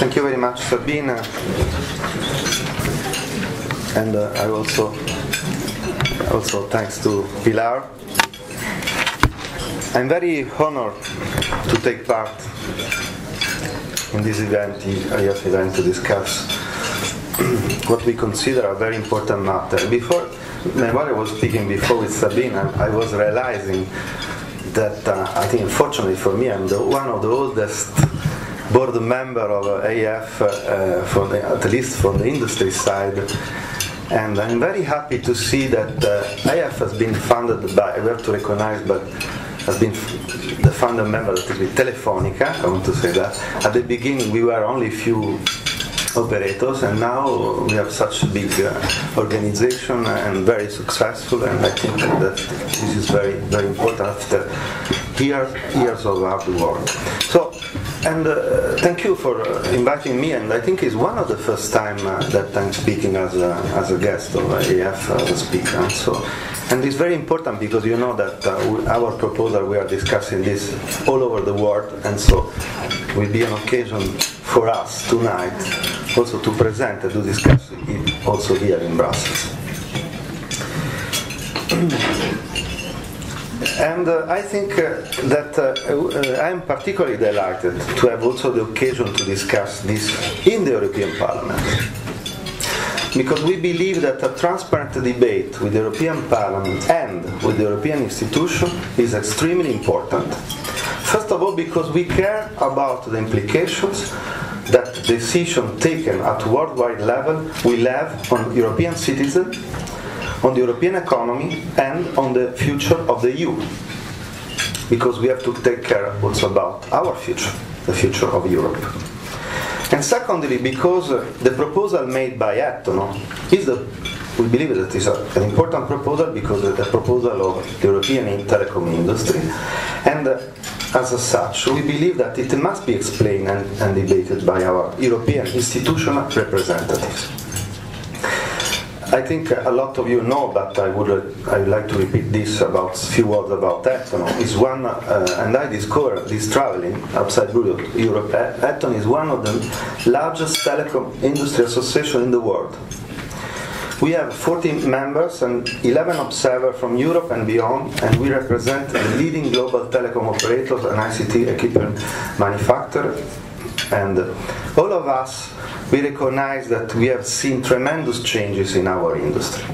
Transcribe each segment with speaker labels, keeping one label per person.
Speaker 1: Thank you very much, Sabine. And I also thanks to Pilar. I'm very honored to take part in this event, ITRs event, to discuss what we consider a very important matter. While I was speaking before with Sabine, I was realizing that I think, fortunately for me, I'm one of the oldest board member of EIF, at least from the industry side. And I'm very happy to see that EIF has been funded by, we have to recognize, but has been the founder member that is with Telefonica, I want to say that. At the beginning we were only a few operators, and now we have such a big organization and very successful, and I think that this is very, very important after years of hard work. So, and thank you for inviting me, and I think it's one of the first time that I'm speaking as a guest of EIF as a speaker. And it's very important because you know that our proposal, we are discussing this all over the world, and so it will be an occasion for us tonight also to present and to discuss it also here in Brussels. And I think that I am particularly delighted to have also the occasion to discuss this in the European Parliament, because we believe that a transparent debate with the European Parliament and with the European institution is extremely important. First of all, because we care about the implications that decisions taken at worldwide level will have on European citizens, on the European economy, and on the future of the EU. Because we have to take care also about our future, the future of Europe. And secondly, because the proposal made by ETNO we believe that is an important proposal because it's a proposal of the European telecom industry, and as such, we believe that it must be explained and debated by our European institutional representatives. I think a lot of you know, but I would like to repeat this about a few words about ETNO. Is one, and I discovered this traveling outside Europe. ETNO is one of the largest telecom industry associations in the world. We have 14 members and 11 observers from Europe and beyond, and we represent the leading global telecom operators and ICT equipment manufacturers. And all of us, we recognize that we have seen tremendous changes in our industry.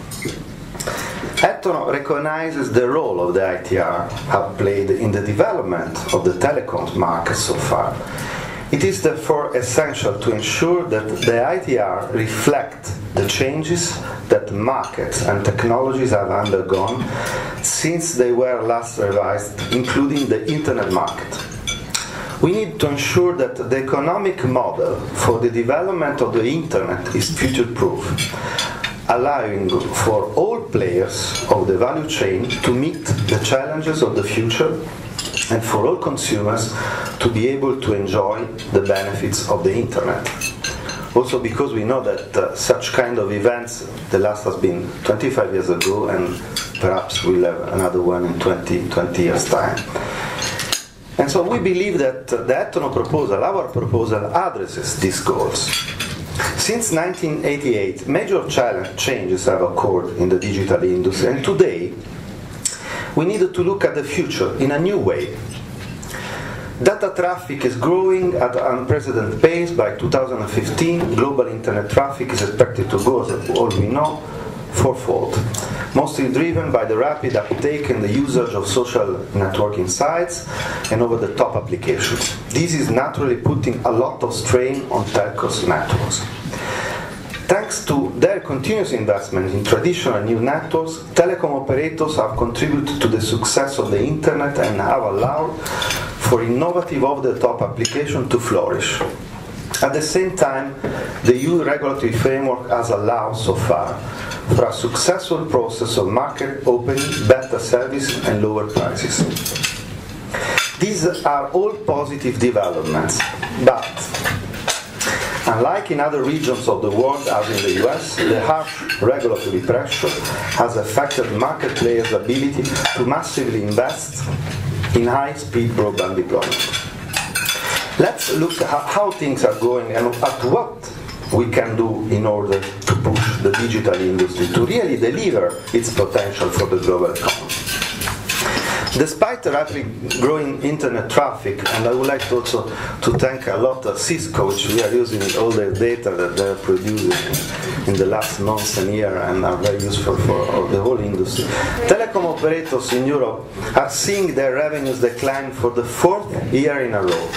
Speaker 1: ETNO recognizes the role of the ITR have played in the development of the telecoms market so far. It is therefore essential to ensure that the ITR reflect the changes that markets and technologies have undergone since they were last revised, including the internet market. We need to ensure that the economic model for the development of the internet is future-proof, allowing for all players of the value chain to meet the challenges of the future and for all consumers to be able to enjoy the benefits of the internet. Also because we know that such kind of events, the last has been 25 years ago, and perhaps we'll have another one in 20 years' time. And so we believe that the ETNO proposal, our proposal, addresses these goals. Since 1988, major changes have occurred in the digital industry, and today we need to look at the future in a new way. Data traffic is growing at an unprecedented pace. By 2015, global internet traffic is expected to go, as all we know, fourfold, mostly driven by the rapid uptake in the usage of social networking sites and over-the-top applications. This is naturally putting a lot of strain on telcos networks. Thanks to their continuous investment in traditional new networks, telecom operators have contributed to the success of the internet and have allowed for innovative over-the-top applications to flourish. At the same time, the EU regulatory framework has allowed so far for a successful process of market opening, better service and lower prices. These are all positive developments, but unlike in other regions of the world, as in the US, the harsh regulatory pressure has affected market players' ability to massively invest in high-speed broadband deployment. Let's look at how things are going and at what we can do in order to push the digital industry to really deliver its potential for the global economy. Despite the rapidly growing internet traffic, and I would like also to thank a lot of Cisco, which we are using all the data that they are producing in the last months and year and are very useful for the whole industry. Telecom operators in Europe are seeing their revenues decline for the 4th year in a row.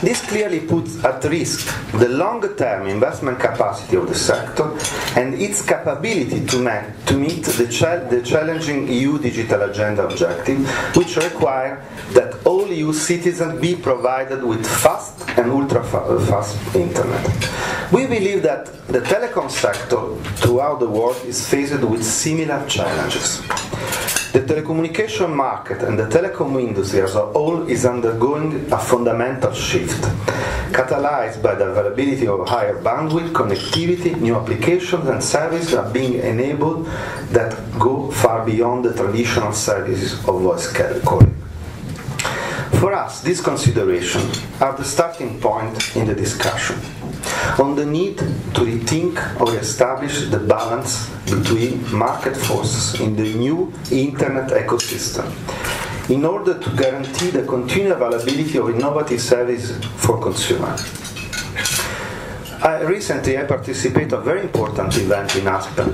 Speaker 1: This clearly puts at risk the long-term investment capacity of the sector and its capability to meet the challenging EU digital agenda objective, which require that all EU citizens be provided with fast and ultra-fast internet. We believe that the telecom sector throughout the world is faced with similar challenges. The telecommunication market and the telecom industry as a whole is undergoing a fundamental shift, catalyzed by the availability of higher bandwidth, connectivity, new applications and services are being enabled that go far beyond the traditional services of voice calling. For us, these considerations are the starting point in the discussion on the need to rethink or establish the balance between market forces in the new internet ecosystem in order to guarantee the continued availability of innovative services for consumers. Recently I participated in a very important event in Aspen.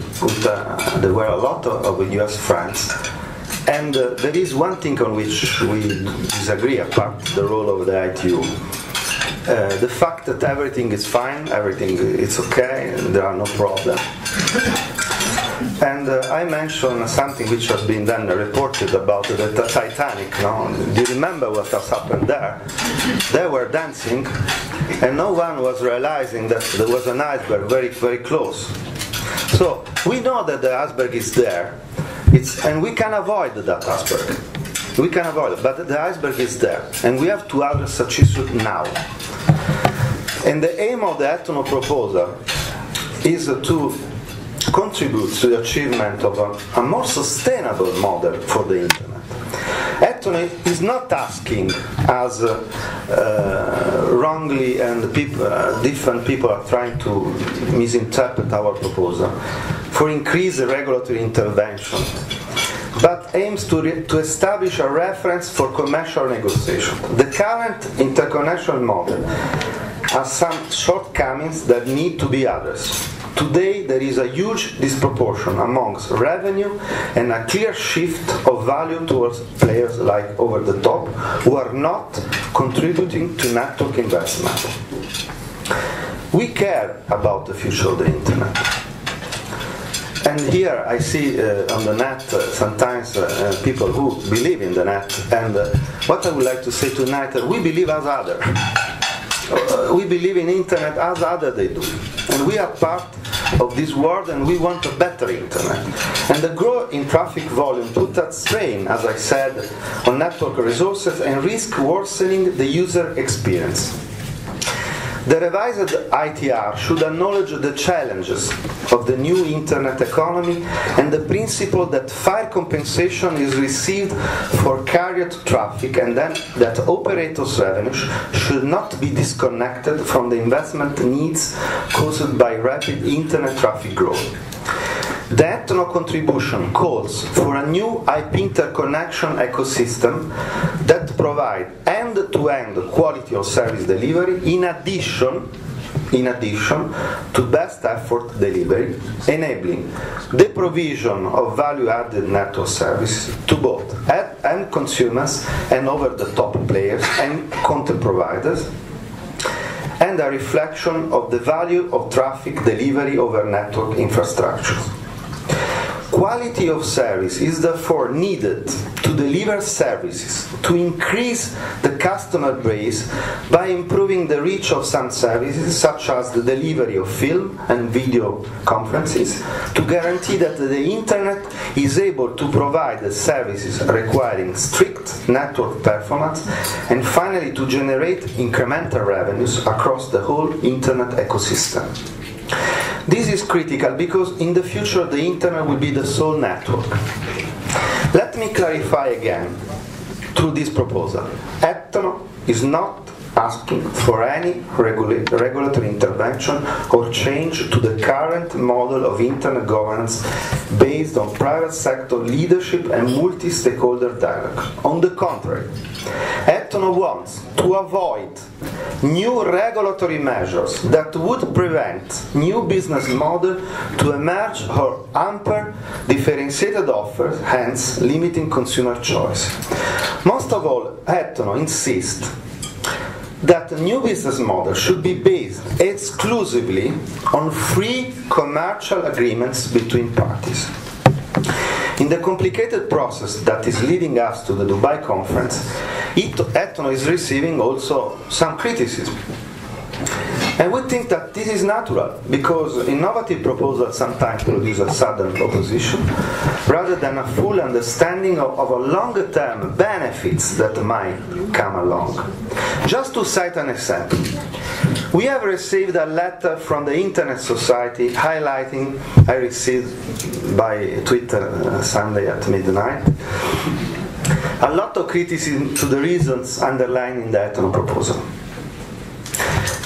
Speaker 1: There were a lot of US friends. And there is one thing on which we disagree, apart the role of the ITU. The fact that everything is fine, everything is okay, there are no problems. And I mentioned something which has been then reported about the Titanic. No? Do you remember what has happened there? They were dancing, and no one was realizing that there was an iceberg very, very close. So we know that the iceberg is there. And we can avoid that iceberg. We can avoid it, but the iceberg is there, and we have to address such issues now. And the aim of the Etono proposal is to contribute to the achievement of a more sustainable model for the internet. Etono is not asking, as wrongly and different people are trying to misinterpret our proposal, for increased regulatory intervention, but aims to establish a reference for commercial negotiation. The current interconnection model has some shortcomings that need to be addressed. Today there is a huge disproportion amongst revenue and a clear shift of value towards players like over the top who are not contributing to network investment. We care about the future of the internet. And here I see on the net sometimes people who believe in the net, and what I would like to say tonight, we believe as others. We believe in internet as others they do. And we are part of this world and we want a better internet. And the growth in traffic volume put at strain, as I said, on network resources and risk worsening the user experience. The revised ITR should acknowledge the challenges of the new internet economy and the principle that fair compensation is received for carried traffic and then that operators' revenues should not be disconnected from the investment needs caused by rapid internet traffic growth. The Etono contribution calls for a new IP interconnection ecosystem that provides end-to-end quality of service delivery in addition to best effort delivery, enabling the provision of value-added network services to both end consumers and over-the-top players and content providers, and a reflection of the value of traffic delivery over network infrastructures. Quality of service is therefore needed to deliver services, to increase the customer base by improving the reach of some services such as the delivery of film and video conferences, to guarantee that the internet is able to provide the services requiring strict network performance, and finally to generate incremental revenues across the whole internet ecosystem. This is critical because in the future the internet will be the sole network. Let me clarify again through this proposal. Etono is not asking for any regulatory intervention or change to the current model of internet governance based on private sector leadership and multi-stakeholder dialogue. On the contrary, ETNO wants to avoid new regulatory measures that would prevent new business models to emerge or hamper differentiated offers, hence limiting consumer choice. Most of all, ETNO insists that a new business model should be based exclusively on free commercial agreements between parties. In the complicated process that is leading us to the Dubai conference, ETNO is receiving also some criticism. And we think that this is natural, because innovative proposals sometimes produce a sudden opposition, rather than a full understanding of a longer-term benefits that might come along. Just to cite an example, we have received a letter from the Internet Society highlighting, I received by Twitter Sunday at midnight, a lot of criticism to the reasons underlying in the ETNO proposal.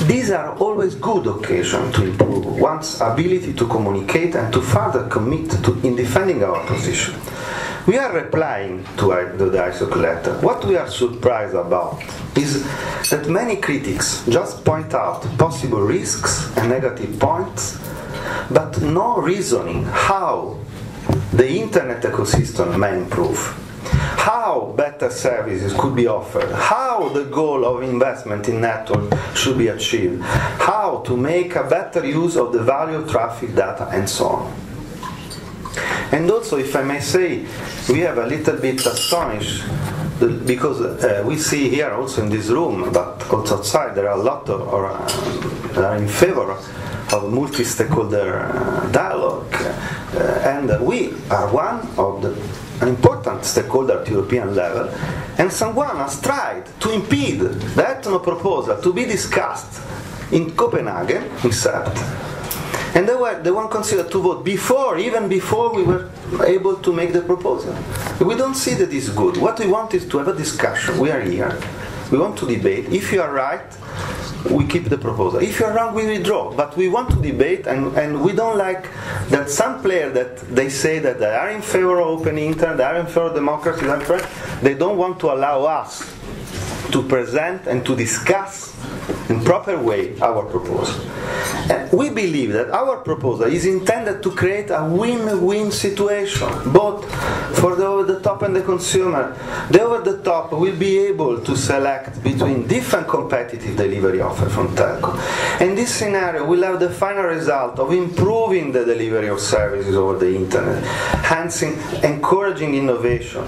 Speaker 1: These are always good occasions to improve one's ability to communicate and to further commit in defending our position. We are replying to the ISOC letter. What we are surprised about is that many critics just point out possible risks and negative points, but no reasoning how the internet ecosystem may improve, how better services could be offered, how the goal of investment in network should be achieved, how to make a better use of the value of traffic data, and so on. And also, if I may say, we have a little bit astonished because we see here also in this room, but also outside, there are a lot of that are in favor of multi-stakeholder dialogue, and we are one of an important stakeholder at European level, and someone has tried to impede the ETNO proposal to be discussed in Copenhagen, in Sept. And they weren't considered to vote even before we were able to make the proposal. We don't see that it's good. What we want is to have a discussion. We are here. We want to debate. If you are right, we keep the proposal. If you are wrong, we withdraw. But we want to debate, and we don't like that some players that they say that they are in favor of open internet, they are in favor of democracy, they don't want to allow us to present and to discuss in proper way our proposal. And we believe that our proposal is intended to create a win-win situation, both for the over-the-top and the consumer. The over-the-top will be able to select between different competitive delivery offers from telco. And this scenario will have the final result of improving the delivery of services over the internet, hence encouraging innovation.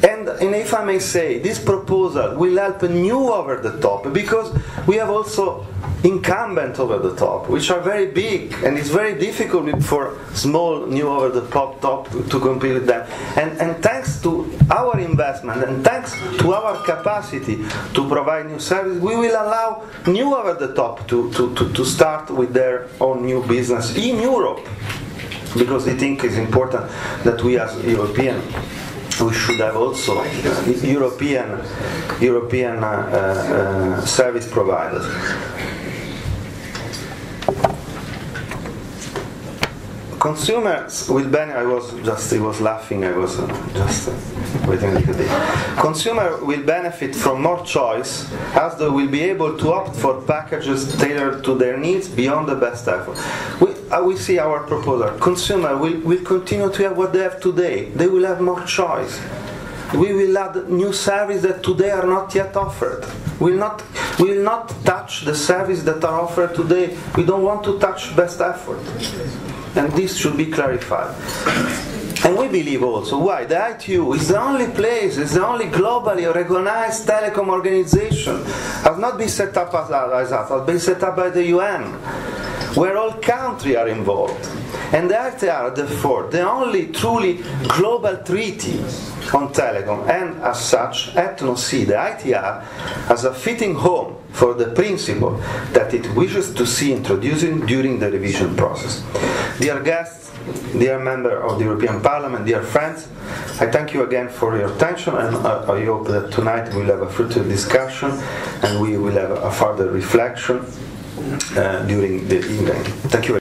Speaker 1: And if I may say, this proposal will help a new over-the-top, because we have also incumbent over-the-top, which are very big, and it's very difficult for small new over-the-top to compete with them. And thanks to our investment and thanks to our capacity to provide new services, we will allow new over-the-top to start with their own new business in Europe, because I think it's important that we as European, we should have also European service providers. Consumers will benefit. He was laughing. I was just waiting a little bit. Consumer will benefit from more choice, as they will be able to opt for packages tailored to their needs beyond the best effort. We see our proposal. Consumer will continue to have what they have today. They will have more choice. We will add new services that today are not yet offered. We will not touch the services that are offered today. We don't want to touch best effort. And this should be clarified. And we believe also why the ITU is the only place, is the only globally recognized telecom organization, has not been set up as that, has been set up by the UN, where all countries are involved. And the ITR, therefore, the only truly global treaty on telecom, and as such, ETNO see the ITR as a fitting home for the principle that it wishes to see introduced during the revision process. Dear guests, dear member of the European Parliament, dear friends, I thank you again for your attention, and I hope that tonight we'll have a fruitful discussion and we will have a further reflection during the evening. Thank you very much.